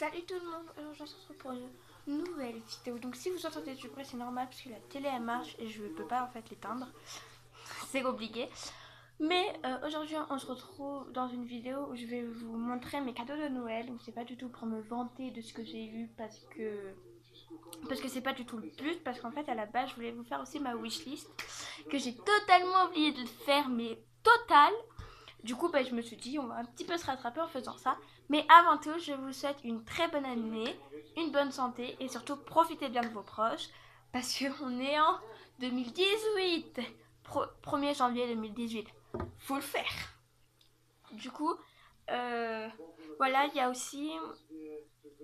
Salut tout le monde, aujourd'hui on se retrouve pour une nouvelle vidéo. Donc si vous entendez du bruit c'est normal parce que la télé elle marche et je ne peux pas en fait l'éteindre. C'est compliqué. Mais aujourd'hui on se retrouve dans une vidéo où je vais vous montrer mes cadeaux de Noël. Donc c'est pas du tout pour me vanter de ce que j'ai eu parce que c'est pas du tout le but. Parce qu'en fait à la base je voulais vous faire aussi ma wishlist que j'ai totalement oublié de faire, mais total. Du coup, je me suis dit, on va un petit peu se rattraper en faisant ça. Mais avant tout, je vous souhaite une très bonne année, une bonne santé et surtout profitez bien de vos proches parce qu'on est en 2018. 1er janvier 2018. Faut le faire. Du coup, voilà, il y a aussi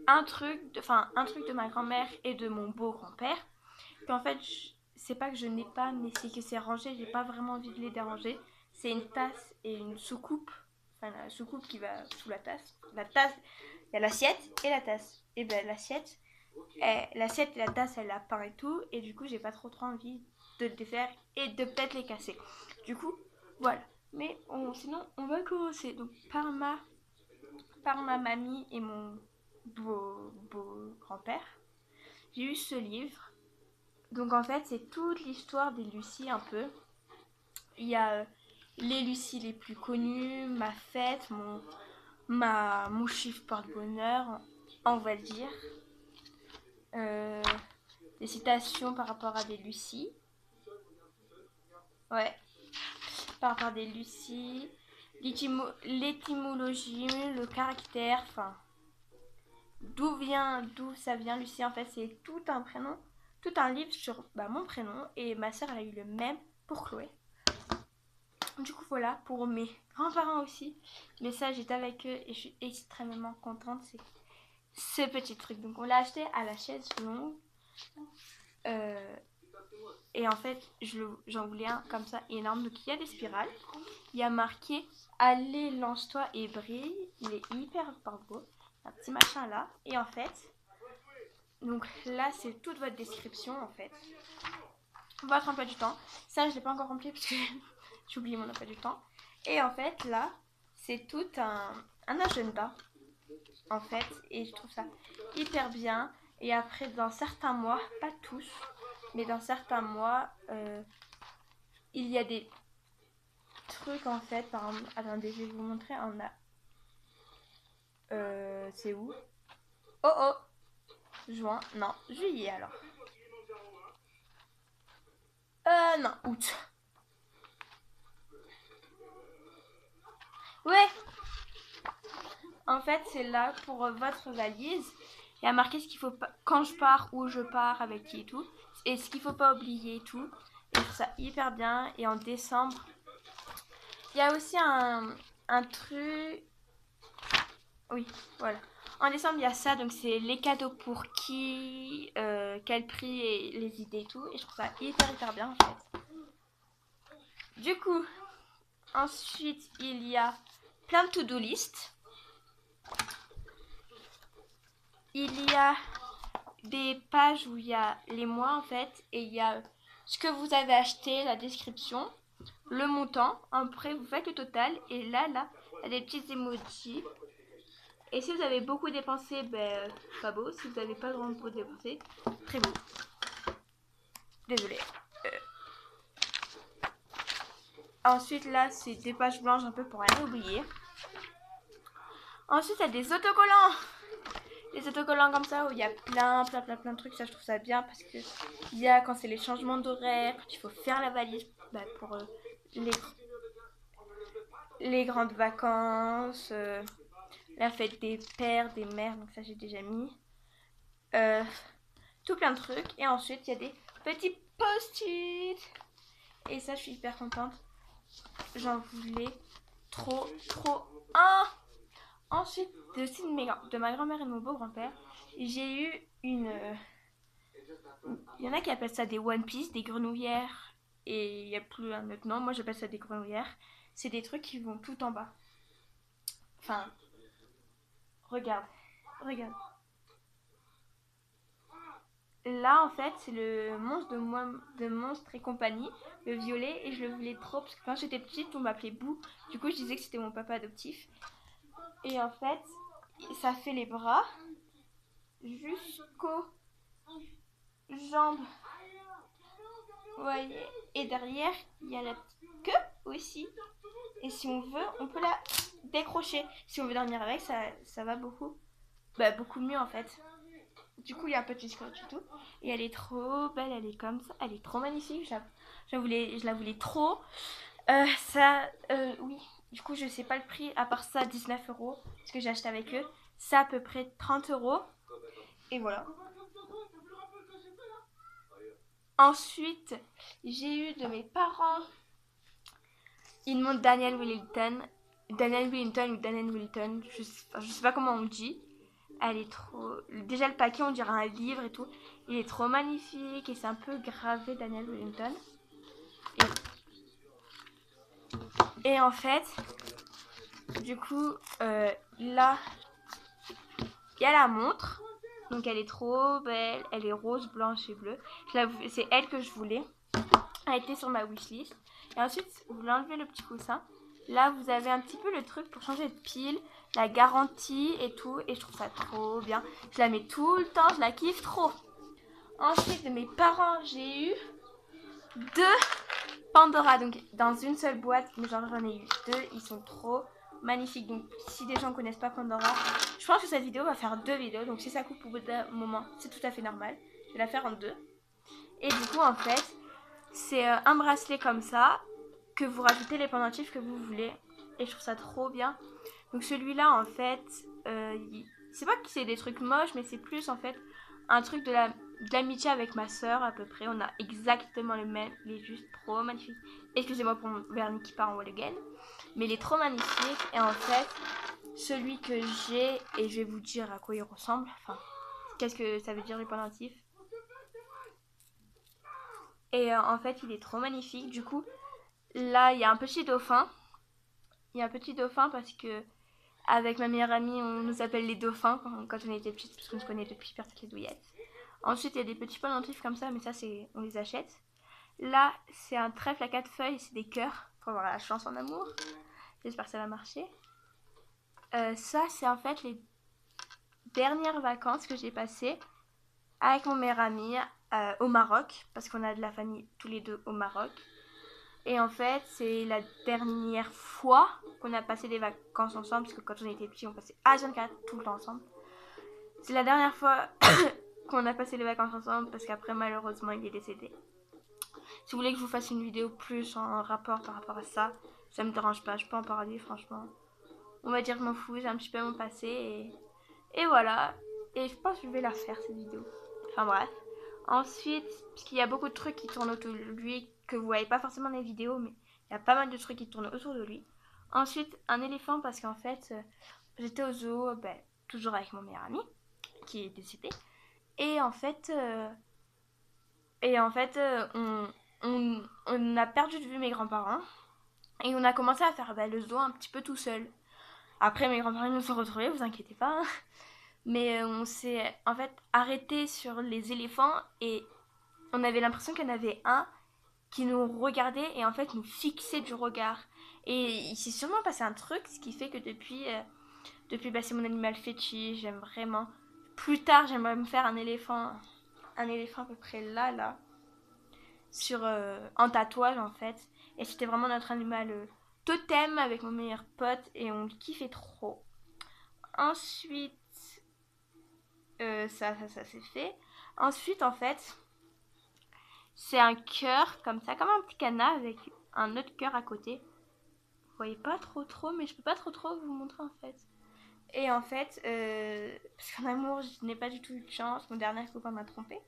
un truc de ma grand-mère et de mon beau-grand-père. Qu'en fait, c'est pas que je n'ai pas, mais c'est que c'est rangé, j'ai pas vraiment envie de les déranger. C'est une tasse et une soucoupe. Enfin, la soucoupe qui va sous la tasse. La tasse, il y a l'assiette et la tasse. Et ben l'assiette et la tasse, elle a peint et tout. Et du coup, j'ai pas trop envie de les défaire et de peut-être les casser. Du coup, voilà. Mais sinon, on va commencer. Donc, par ma mamie et mon beau grand-père, j'ai eu ce livre. Donc en fait, c'est toute l'histoire des Lucie un peu. Il y a les Lucie les plus connues, ma fête, mon chiffre porte-bonheur, on va le dire. Euh, des citations par rapport à des Lucie. Ouais, par rapport à des Lucie. L'étymologie, le caractère, enfin, d'où ça vient Lucie. En fait, c'est tout un prénom, tout un livre sur mon prénom. Et ma soeur, elle a eu le même pour Chloé. Du coup voilà, pour mes grands-parents aussi. Mais ça j'étais avec eux et je suis extrêmement contente. C'est ce petit truc. Donc on l'a acheté à la chaise longue. Et en fait j'en voulais un comme ça énorme. Donc il y a des spirales. Il y a marqué allez lance-toi et brille. Il est hyper beau. Un petit machin là. Et en fait, donc là c'est toute votre description en fait. Votre emploi du temps. Ça je l'ai pas encore rempli parce que j'ai oublié mon emploi du temps. Et en fait, là, c'est tout un agenda, en fait, et je trouve ça hyper bien. Et après, dans certains mois, pas tous, mais dans certains mois, il y a des trucs, en fait, par exemple, attendez, je vais vous montrer, c'est où? Oh, juin, non, juillet, alors. Non, août. Ouais, en fait, c'est là pour votre valise. Il y a marqué ce qu'il faut pas, quand je pars, où je pars, avec qui et tout. Et ce qu'il faut pas oublier et tout. Et je trouve ça hyper bien. Et en décembre, il y a aussi un truc. Oui, voilà. En décembre, il y a ça. Donc, c'est les cadeaux pour qui, quel prix et les idées et tout. Et je trouve ça hyper bien en fait. Du coup, ensuite, il y a plein de to-do list. Il y a des pages où il y a les mois en fait et il y a ce que vous avez acheté, la description, le montant. Après vous faites le total et là il y a des petites emojis. Et si vous avez beaucoup dépensé, pas beau. Si vous n'avez pas vraiment beaucoup dépensé, très beau. Désolée. Ensuite là c'est des pages blanches un peu pour rien oublier. Ensuite il y a des autocollants. Les autocollants comme ça où il y a plein de trucs, ça je trouve ça bien parce que il y a quand c'est les changements d'horaire, quand il faut faire la valise pour les, les grandes vacances, la fête des pères, des mères, donc ça j'ai déjà mis. Tout plein de trucs. Et ensuite il y a des petits post-it. Et ça je suis hyper contente. J'en voulais trop un. Ensuite, aussi de ma grand-mère et de mon beau-grand-père, j'ai eu une... Il y en a qui appellent ça des One Piece, des grenouillères. Et il n'y a plus un autre nom. Moi, j'appelle ça des grenouillères. C'est des trucs qui vont tout en bas. Enfin, regarde. Regarde. Là, en fait, c'est le monstre de Monstre et compagnie, le violet. Et je le voulais trop parce que quand j'étais petite, on m'appelait Boo. Du coup, je disais que c'était mon papa adoptif. Et en fait, ça fait les bras. jusqu'aux jambes. Vous voyez, et derrière, il y a la petite queue aussi. Et si on veut, on peut la décrocher. Si on veut dormir avec, ça va beaucoup. Bah, beaucoup mieux en fait. Du coup, il y a un petit scotch et tout. Et elle est trop belle, elle est comme ça. Elle est trop magnifique. Je la voulais trop. Oui. Du coup, je sais pas le prix. À part ça, 19 €. Ce que j'ai acheté avec eux. Ça, à peu près 30 €. Et voilà. Ensuite, j'ai eu de mes parents une montre Daniel Wellington. Daniel Wellington ou Daniel Wellington. Je sais pas comment on dit. Elle est trop... Déjà le paquet on dirait un livre et tout. Il est trop magnifique et c'est un peu gravé Daniel Wellington. Et en fait, du coup, là, il y a la montre. Donc elle est trop belle. Elle est rose, blanche et bleue. C'est elle que je voulais. Elle était sur ma wishlist. Et ensuite, vous voulez enlever le petit coussin. Là, vous avez un petit peu le truc pour changer de pile, la garantie et tout. Et je trouve ça trop bien. Je la mets tout le temps, je la kiffe trop. Ensuite, de mes parents, j'ai eu 2 Pandora. Donc, dans une seule boîte, mais j'en ai eu 2. Ils sont trop magnifiques. Donc, si des gens ne connaissent pas Pandora, je pense que cette vidéo va faire 2 vidéos. Donc, si ça coupe au bout d'un moment, c'est tout à fait normal. Je vais la faire en 2. Et du coup, en fait, c'est un bracelet comme ça que vous rajoutez les pendentifs que vous voulez. Et je trouve ça trop bien. Donc celui-là, en fait, c'est pas que c'est des trucs moches, mais c'est plus en fait un truc de l'amitié avec ma soeur à peu près. On a exactement le même. Il est juste trop magnifique. Excusez-moi pour mon vernis qui part en wall again. Mais il est trop magnifique. Et en fait, celui que j'ai, et je vais vous dire à quoi il ressemble. Enfin, qu'est-ce que ça veut dire les pendentifs. Et en fait, il est trop magnifique. Du coup, là, il y a un petit dauphin. Il y a un petit dauphin parce que avec ma meilleure amie, on nous appelle les dauphins quand on était petites parce qu'on se connaît depuis les douillettes. Ensuite, il y a des petits pendentifs comme ça, mais ça, on les achète. Là, c'est un trèfle à 4 feuilles, c'est des cœurs pour avoir la chance en amour. J'espère que ça va marcher. Ça, c'est en fait les dernières vacances que j'ai passées avec mon meilleur ami au Maroc, parce qu'on a de la famille tous les deux au Maroc. Et en fait, c'est la dernière fois qu'on a passé des vacances ensemble, parce que quand on était petits, on passait H24 tout le temps ensemble. C'est la dernière fois qu'on a passé les vacances ensemble, parce qu'après, malheureusement, il est décédé. Si vous voulez que je vous fasse une vidéo plus en rapport par rapport à ça, ça me dérange pas, je peux en parler, franchement. On va dire, je m'en fous, j'ai un petit peu mon passé, et voilà. Et je pense que je vais la faire, cette vidéo. Enfin bref. Ensuite, parce qu'il y a beaucoup de trucs qui tournent autour de lui, que vous voyez pas forcément dans les vidéos, mais il y a pas mal de trucs qui tournent autour de lui. Ensuite, un éléphant, parce qu'en fait, j'étais au zoo, toujours avec mon meilleur ami, qui est décédé. Et en fait, on a perdu de vue mes grands-parents. Et on a commencé à faire le zoo un petit peu tout seul. Après, mes grands-parents nous sont retrouvés, vous inquiétez pas. Mais on s'est en fait arrêté sur les éléphants et on avait l'impression qu'il y en avait un qui nous regardait et en fait nous fixait du regard. Et il s'est sûrement passé un truc, ce qui fait que depuis c'est mon animal fétiche, j'aime vraiment. Plus tard, j'aimerais me faire un éléphant à peu près là, en tatouage en fait. Et c'était vraiment notre animal totem avec mon meilleur pote et on le kiffait trop. Ensuite, ça c'est fait. Ensuite, en fait, c'est un cœur comme ça, comme un petit canard avec un autre cœur à côté. Vous voyez pas trop, mais je peux pas trop vous montrer en fait. Et en fait, parce qu'en amour, je n'ai pas du tout eu de chance. Mon dernier copain m'a trompé.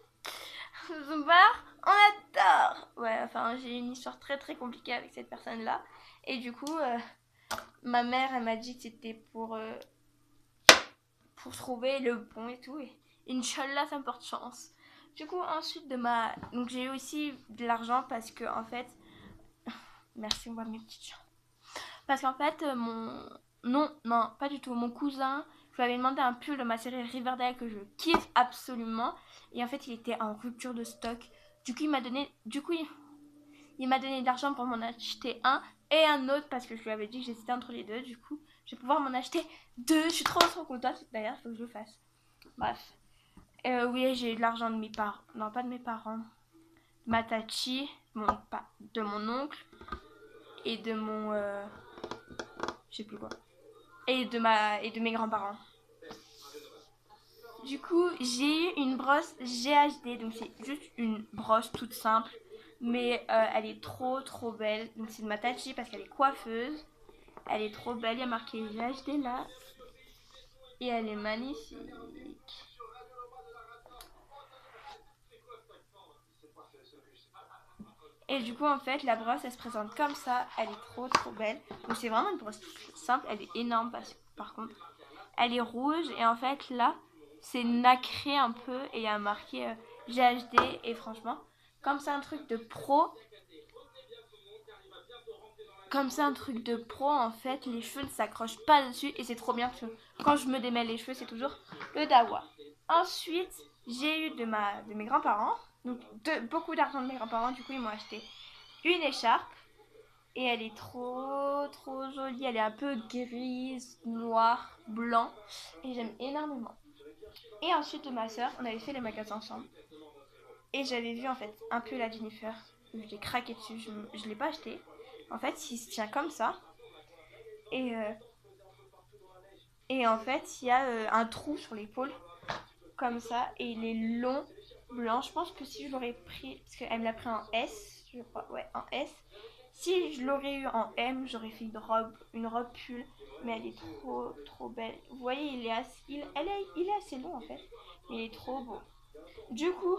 Zumbar, on adore. Ouais, enfin, j'ai une histoire très compliquée avec cette personne-là. Et du coup, ma mère, elle m'a dit que c'était pour trouver le bon et tout. Et Inch'Allah, ça me porte chance. Du coup, ensuite donc j'ai eu aussi de l'argent parce que en fait, merci, on voit mes petites jambes. Parce qu'en fait, non, pas du tout. Mon cousin, je lui avais demandé un pull de ma série Riverdale que je kiffe absolument. Et en fait, il était en rupture de stock. Du coup, il m'a donné de l'argent pour m'en acheter un et un autre parce que je lui avais dit que j'hésitais entre les deux. Du coup, je vais pouvoir m'en acheter 2. Je suis trop contente. D'ailleurs, il faut que je le fasse. Bref. Oui, j'ai eu de l'argent de mes parents. Non, pas de mes parents. De ma tati, de mon oncle et de mon... je sais plus quoi. Et de mes grands-parents. Du coup, j'ai eu une brosse GHD, donc c'est juste une brosse toute simple, mais elle est trop belle. Donc c'est de ma tati parce qu'elle est coiffeuse. Elle est trop belle, il y a marqué GHD là. Et elle est magnifique. Et du coup, en fait, la brosse, elle se présente comme ça. Elle est trop belle. Donc c'est vraiment une brosse simple, elle est énorme par contre. Elle est rouge et en fait là, c'est nacré un peu et il y a marqué GHD et franchement, comme c'est un truc de pro, en fait, les cheveux ne s'accrochent pas dessus et c'est trop bien parce que quand je me démêle les cheveux, c'est toujours le dawa. Ensuite, j'ai eu de mes grands-parents, donc beaucoup d'argent de mes grands-parents, du coup ils m'ont acheté une écharpe et elle est trop jolie, elle est un peu grise, noire, blanc et j'aime énormément. Et ensuite de ma soeur, on avait fait les magasins ensemble et j'avais vu en fait un peu la Jennifer, j'ai craqué dessus, je l'ai pas acheté. En fait, il se tient comme ça et, euh, et en fait, il y a un trou sur l'épaule comme ça et il est long, blanc. Je pense que si je l'aurais pris, parce qu'elle me l'a pris en S, je crois, ouais, en S. Si je l'aurais eu en M, j'aurais fait une robe pull, mais elle est trop belle. Vous voyez, il est assez long en fait, mais il est trop beau. Du coup,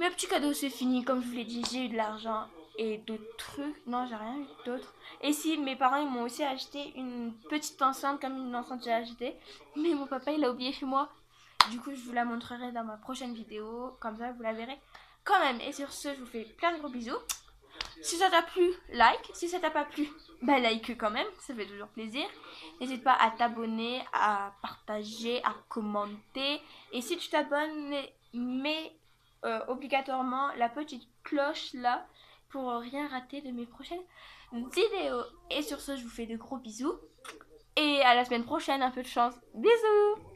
mes petits cadeaux c'est fini, comme je vous l'ai dit, j'ai eu de l'argent et d'autres trucs. Non, j'ai rien eu d'autre. Et si, mes parents ils m'ont aussi acheté une petite enceinte comme une enceinte que j'ai achetée, mais mon papa il a oublié chez moi. Du coup, je vous la montrerai dans ma prochaine vidéo, comme ça vous la verrez quand même. Et sur ce, je vous fais plein de gros bisous. Si ça t'a plu, like. Si ça t'a pas plu, bah like quand même, ça fait toujours plaisir. N'hésite pas à t'abonner, à partager, à commenter. Et si tu t'abonnes, mets obligatoirement la petite cloche là pour rien rater de mes prochaines vidéos. Et sur ce, je vous fais de gros bisous. Et à la semaine prochaine, un peu de chance. Bisous!